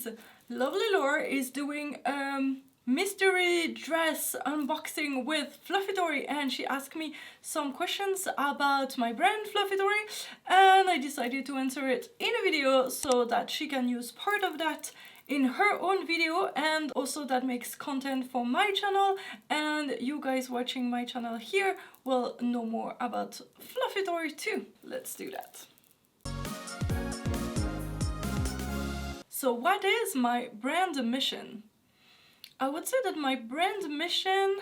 is Lovely Lor is doing mystery dress unboxing with Fluffy Tori, and she asked me some questions about my brand Fluffy Tori, and I decided to answer it in a video so that she can use part of that in her own video, and also that makes content for my channel, and you guys watching my channel here will know more about Fluffy Tori too. Let's do that. So what is my brand mission? I would say that my brand mission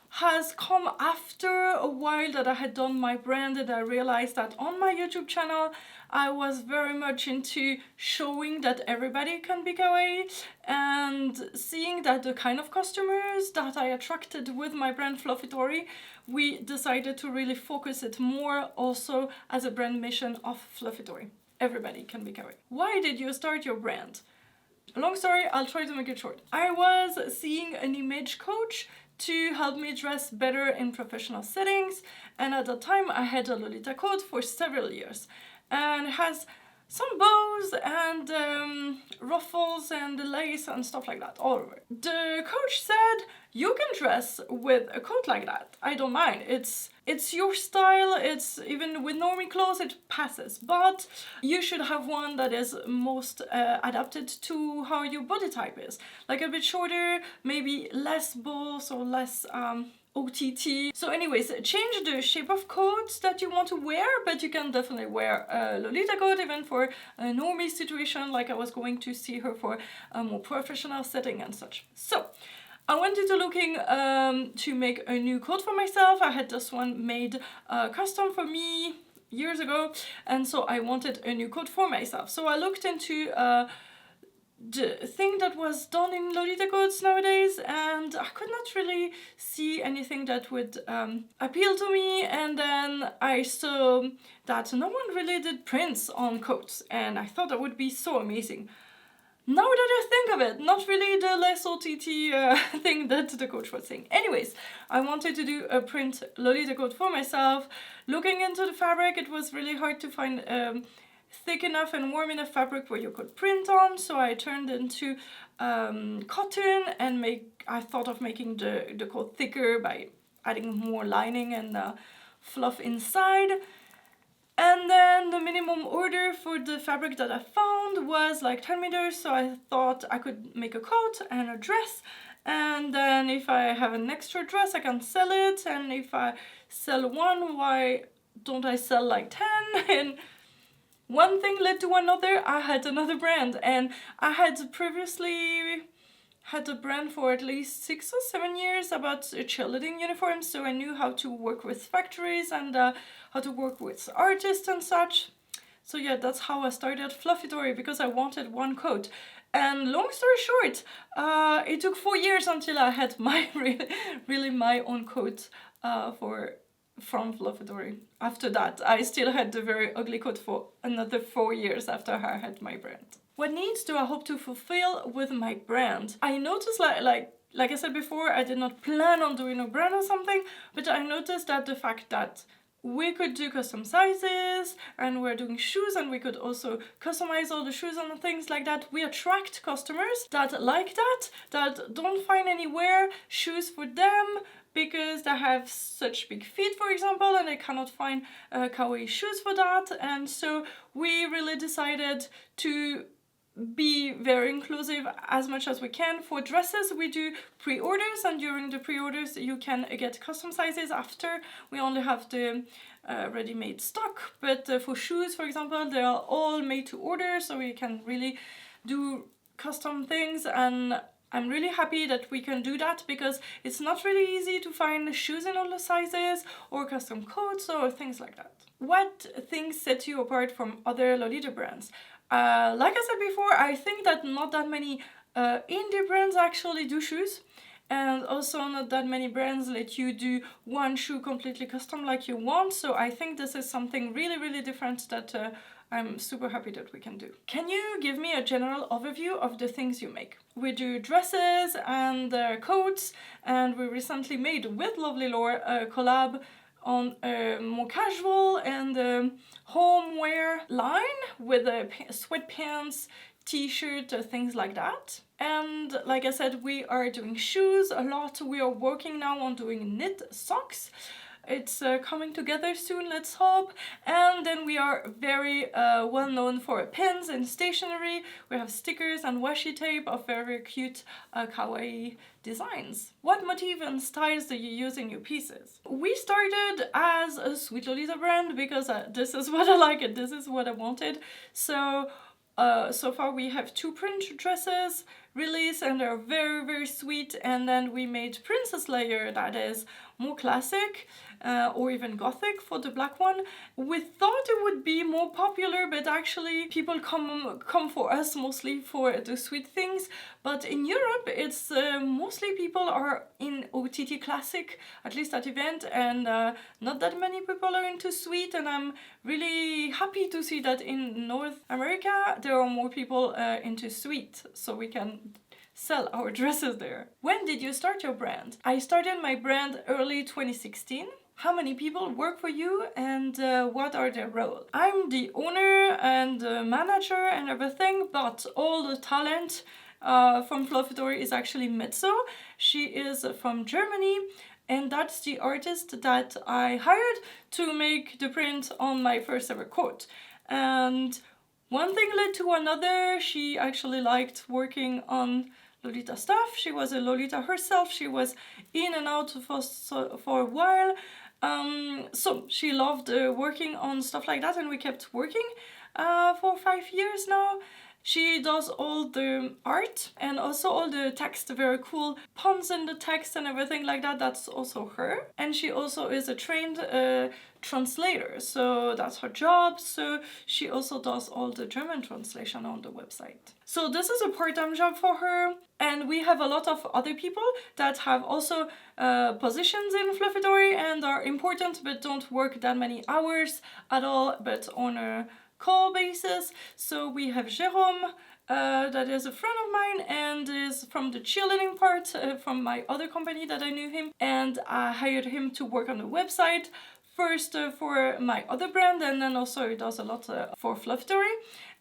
has come after a while that I had done my brand, and I realized that on my YouTube channel I was very much into showing that everybody can be kawaii, and seeing that the kind of customers that I attracted with my brand Fluffy Tori, we decided to really focus it more also as a brand mission of Fluffy Tori. Everybody can be kawaii. Why did you start your brand? Long story, I'll try to make it short. I was seeing an image coach to help me dress better in professional settings, and at the time I had a lolita coat for several years, and it has some bows and ruffles and lace and stuff like that all over. The coach said, you can dress with a coat like that, I don't mind, it's your style, it's even with normie clothes it passes, but you should have one that is most adapted to how your body type is, like a bit shorter, maybe less bows or less OTT. So anyways, change the shape of coat that you want to wear, but you can definitely wear a lolita coat even for a normie situation, like I was going to see her for a more professional setting and such. So I went into looking to make a new coat for myself. I had this one made custom for me years ago, and so I wanted a new coat for myself. So I looked into the thing that was done in lolita coats nowadays, and I could not really see anything that would appeal to me, and then I saw that no one really did prints on coats, and I thought that would be so amazing. Now that I think of it, not really the less OTT thing that the coach was saying. Anyways, I wanted to do a print lolita coat for myself. Looking into the fabric, it was really hard to find thick enough and warm enough fabric where you could print on, so I turned into cotton, and I thought of making the coat thicker by adding more lining and fluff inside. And then the minimum order for the fabric that I found was like 10 meters, so I thought I could make a coat and a dress, and then if I have an extra dress I can sell it, and if I sell one, why don't I sell like 10? And one thing led to another. I had another brand, and I had previously had a brand for at least 6 or 7 years about cheerleading uniforms, so I knew how to work with factories and how to work with artists and such. So yeah, that's how I started Fluffy Tori, because I wanted one coat. And long story short, it took 4 years until I had my really my own coat from Fluffy Tori. After that, I still had the very ugly coat for another 4 years after I had my brand. What needs do I hope to fulfill with my brand? I noticed like I said before, I did not plan on doing a brand or something, but I noticed that the fact that we could do custom sizes, and we're doing shoes, and we could also customize all the shoes and things like that. We attract customers that like that don't find anywhere shoes for them because they have such big feet, for example, and they cannot find kawaii shoes for that. And so we really decided to be very inclusive as much as we can. For dresses we do pre-orders, and during the pre-orders you can get custom sizes after. We only have the ready-made stock, but for shoes, for example, they are all made to order, so we can really do custom things, and I'm really happy that we can do that, because it's not really easy to find shoes in all the sizes or custom coats or things like that. What things set you apart from other lolita brands? Like I said before, I think that not that many indie brands actually do shoes, and also not that many brands let you do one shoe completely custom like you want, so I think this is something really different that I'm super happy that we can do. Can you give me a general overview of the things you make? We do dresses and coats, and we recently made with Lovely Lor a collab on a more casual and homeware line with sweatpants, t-shirt, things like that. And like I said, we are doing shoes a lot. We are working now on doing knit socks. It's coming together soon, let's hope. And then we are very well known for pins and stationery. We have stickers and washi tape of very cute kawaii designs. What motif and styles do you use in your pieces? We started as a Sweet Lolita brand because this is what I like and this is what I wanted. So far we have 2 print dresses released and they're very, very sweet. And then we made Princess Layer that is more classic or even gothic for the black one. We thought it would be more popular, but actually people come for us mostly for the sweet things. But in Europe, it's mostly people are in OTT classic, at least at event, and not that many people are into sweet. And I'm really happy to see that in North America there are more people into sweet, so we can sell our dresses there. When did you start your brand? I started my brand early 2016. How many people work for you and what are their roles? I'm the owner and manager and everything, but all the talent from Fluffy Tori is actually Mezzo. She is from Germany, and that's the artist that I hired to make the print on my first ever coat. And one thing led to another. She actually liked working on Lolita stuff. She was a Lolita herself. She was in and out for a while. So she loved working on stuff like that, and we kept working for 5 years now. She does all the art and also all the text, very cool puns in the text and everything like that. That's also her. And she also is a trained translator, so that's her job. So she also does all the German translation on the website. So this is a part-time job for her. And we have a lot of other people that have also positions in Fluffy Tori and are important but don't work that many hours at all, but on a call basis. So we have Jérôme, that is a friend of mine and is from the cheerleading part from my other company that I knew him, and I hired him to work on the website first for my other brand, and then also he does a lot for Fluffy Tori.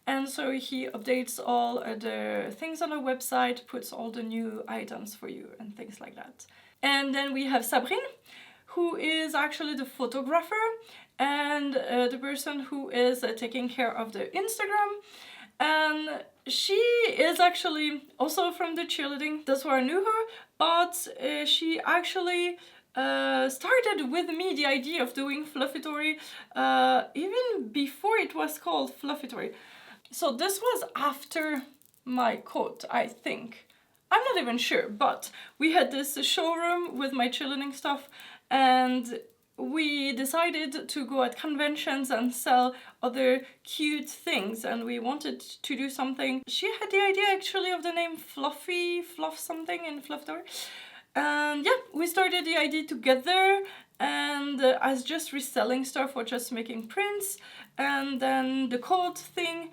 And so he updates all the things on the website, puts all the new items for you and things like that. And then we have Sabrine, who is actually the photographer and the person who is taking care of the Instagram. And she is actually also from the cheerleading. That's where I knew her, but she actually started with me the idea of doing Fluffy Tori even before it was called Fluffy Tori. So this was after my coat, I think. I'm not even sure, but we had this showroom with my cheerleading stuff, and we decided to go at conventions and sell other cute things, and we wanted to do something. She had the idea actually of the name Fluff something in Fluffy Tori. And yeah, we started the idea together, and as just reselling stuff or just making prints, and then the coat thing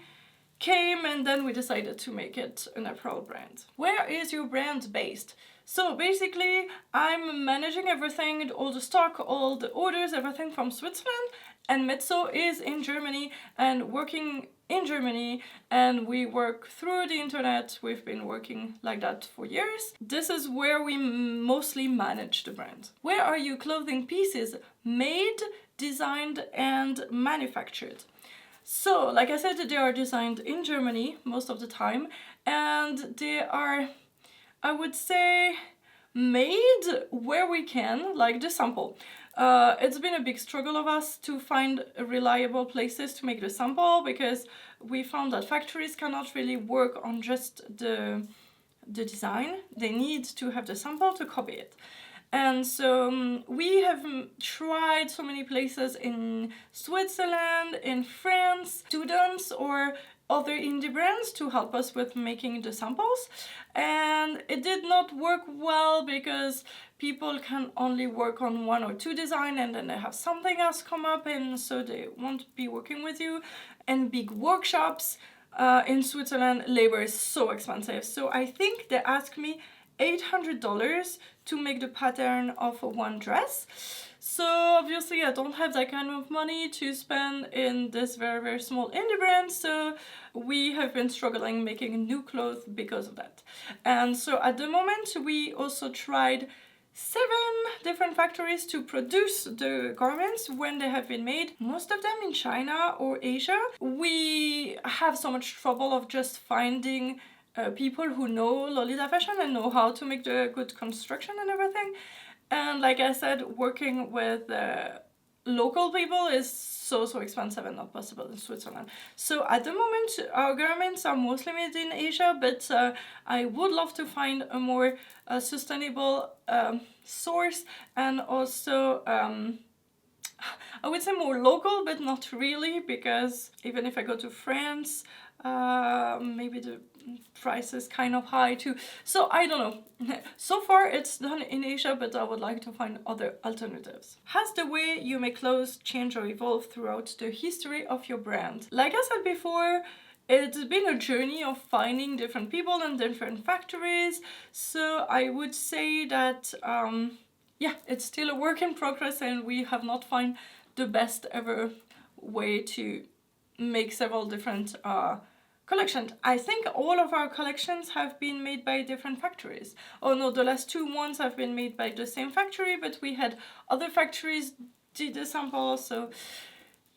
came, and then we decided to make it an apparel brand. Where is your brand based? So basically, I'm managing everything, all the stock, all the orders, everything from Switzerland, and Mezzo is in Germany and working in Germany, and we work through the internet. We've been working like that for years. This is where we mostly manage the brand. Where are your clothing pieces made, designed, and manufactured? So, like I said, they are designed in Germany most of the time, and they are, I would say, made where we can, like the sample. It's been a big struggle of us to find reliable places to make the sample, because we found that factories cannot really work on just the design. They need to have the sample to copy it. And so we have tried so many places in Switzerland, in France, students or other indie brands to help us with making the samples. And it did not work well because people can only work on 1 or 2 designs, and then they have something else come up, and so they won't be working with you. And big workshops in Switzerland, labor is so expensive. So I think they asked me $800 to make the pattern of one dress. So obviously I don't have that kind of money to spend in this very, very small indie brand, so we have been struggling making new clothes because of that. And so at the moment we also tried 7 different factories to produce the garments when they have been made, most of them in China or Asia. We have so much trouble of just finding people who know Lolita fashion and know how to make the good construction and everything. And like I said, working with local people is so expensive and not possible in Switzerland. So at the moment our garments are mostly made in Asia, but I would love to find a more sustainable source, and also I would say more local, but not really, because even if I go to France, maybe the price is kind of high too. So I don't know. So far it's done in Asia, but I would like to find other alternatives. Has the way you make clothes changed or evolved throughout the history of your brand? Like I said before, it's been a journey of finding different people and different factories. So I would say that yeah, it's still a work in progress, and we have not found the best ever way to make several different collections. I think all of our collections have been made by different factories. Oh no, the last 2 ones have been made by the same factory, but we had other factories did the samples, so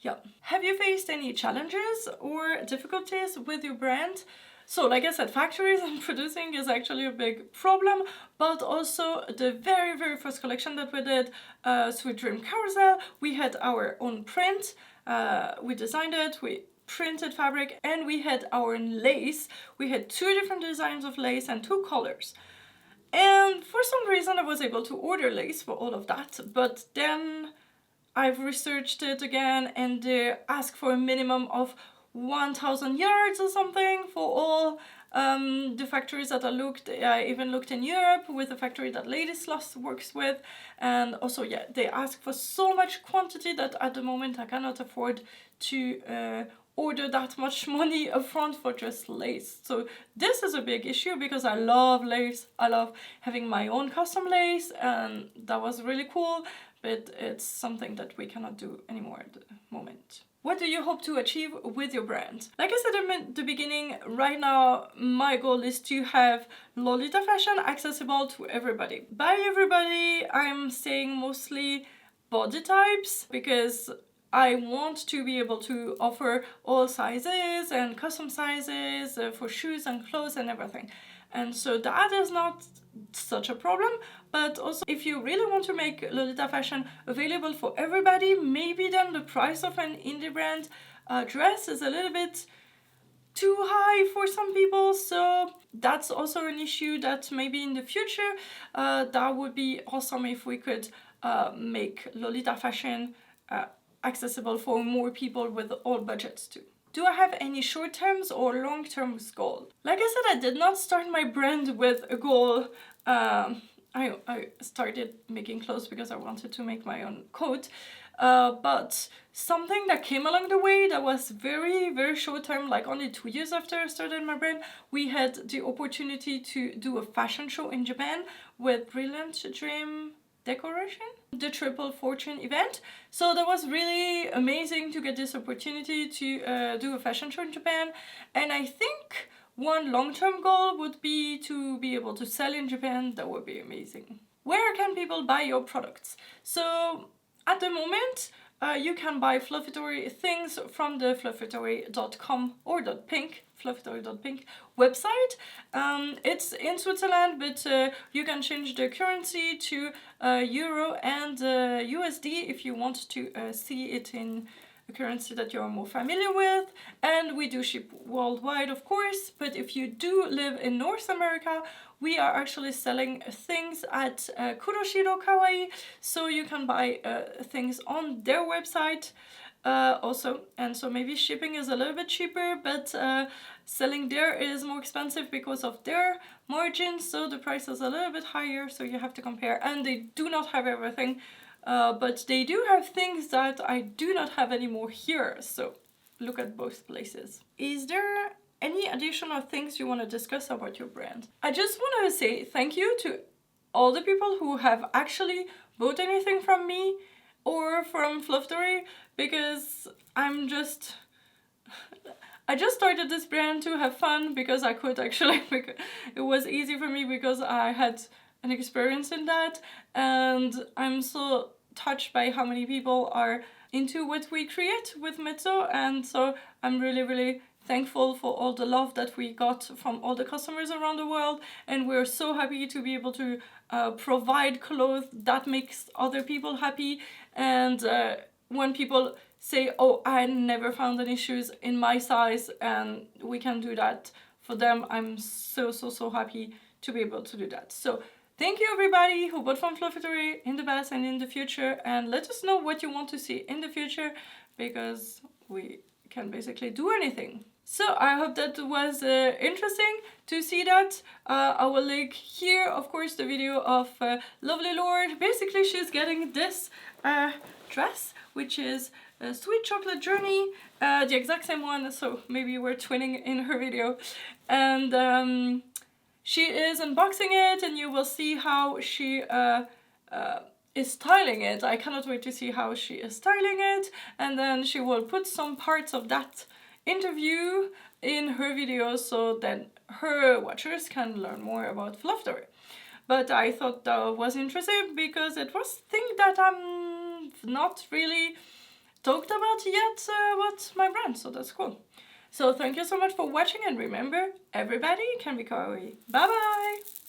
yeah. Have you faced any challenges or difficulties with your brand? So like I said, factories and producing is actually a big problem, but also the very first collection that we did, Sweet Dream Carousel, we had our own print, we designed it, we printed fabric, and we had our own lace. We had 2 different designs of lace and 2 colors. And for some reason I was able to order lace for all of that, but then I've researched it again, and they ask for a minimum of 1,000 yards or something for all the factories that I looked. I even looked in Europe with a factory that Lady Sloth works with, and also yeah, they ask for so much quantity that at the moment I cannot afford to order that much money upfront for just lace. So this is a big issue because I love lace. I love having my own custom lace, and that was really cool, but it's something that we cannot do anymore at the moment. What do you hope to achieve with your brand? Like I said at the beginning, right now my goal is to have Lolita fashion accessible to everybody. By everybody, I'm saying mostly body types, because I want to be able to offer all sizes and custom sizes for shoes and clothes and everything. And so that is not such a problem, but also if you really want to make Lolita fashion available for everybody, maybe then the price of an indie brand dress is a little bit too high for some people, so that's also an issue that maybe in the future that would be awesome if we could make Lolita fashion accessible for more people with all budgets too. Do I have any short-term or long-term goal? Like I said, I did not start my brand with a goal. I started making clothes because I wanted to make my own coat. But something that came along the way that was very short-term, like only 2 years after I started my brand, we had the opportunity to do a fashion show in Japan with Brilliant Dream Decoration, the Triple Fortune event. So that was really amazing to get this opportunity to do a fashion show in Japan. And I think one long-term goal would be to be able to sell in Japan. That would be amazing. Where can people buy your products? So at the moment, you can buy Fluffy Tori things from the fluffytori.com or .pink, fluffytori.pink website. It's in Switzerland, but you can change the currency to Euro and USD if you want to see it in a currency that you're more familiar with. And we do ship worldwide, of course, but if you do live in North America, we are actually selling things at Kuroshiro Kawaii, so you can buy things on their website also, and so maybe shipping is a little bit cheaper, but selling there is more expensive because of their margins, so the price is a little bit higher, so you have to compare. And they do not have everything, but they do have things that I do not have anymore here, so look at both places. Is there any additional things you want to discuss about your brand? I just want to say thank you to all the people who have actually bought anything from me. or from Fluffy Tori, because I just started this brand to have fun because I could actually, because it was easy for me because I had an experience in that, and I'm so touched by how many people are into what we create with Mezzo, and so I'm really, really thankful for all the love that we got from all the customers around the world, and we're so happy to be able to provide clothes that makes other people happy. And when people say, oh, I never found any shoes in my size, and we can do that for them, I'm so, so, so happy to be able to do that. So thank you everybody who bought from Fluffy Tori in the past and in the future, and let us know what you want to see in the future, because we can basically do anything. So I hope that was interesting to see that. I will link here, of course, the video of Lovely Lor. Basically, she's getting this dress, which is a Sweet Chocolate Journey, the exact same one, so maybe we're twinning in her video. And she is unboxing it, and you will see how she is styling it. I cannot wait to see how she is styling it, and then she will put some parts of that interview in her video, so then her watchers can learn more about Fluffy Tori. But I thought that was interesting because it was a thing that I'm not really talked about yet about my brand, so that's cool. So thank you so much for watching, and remember, everybody can be kawaii. Bye bye!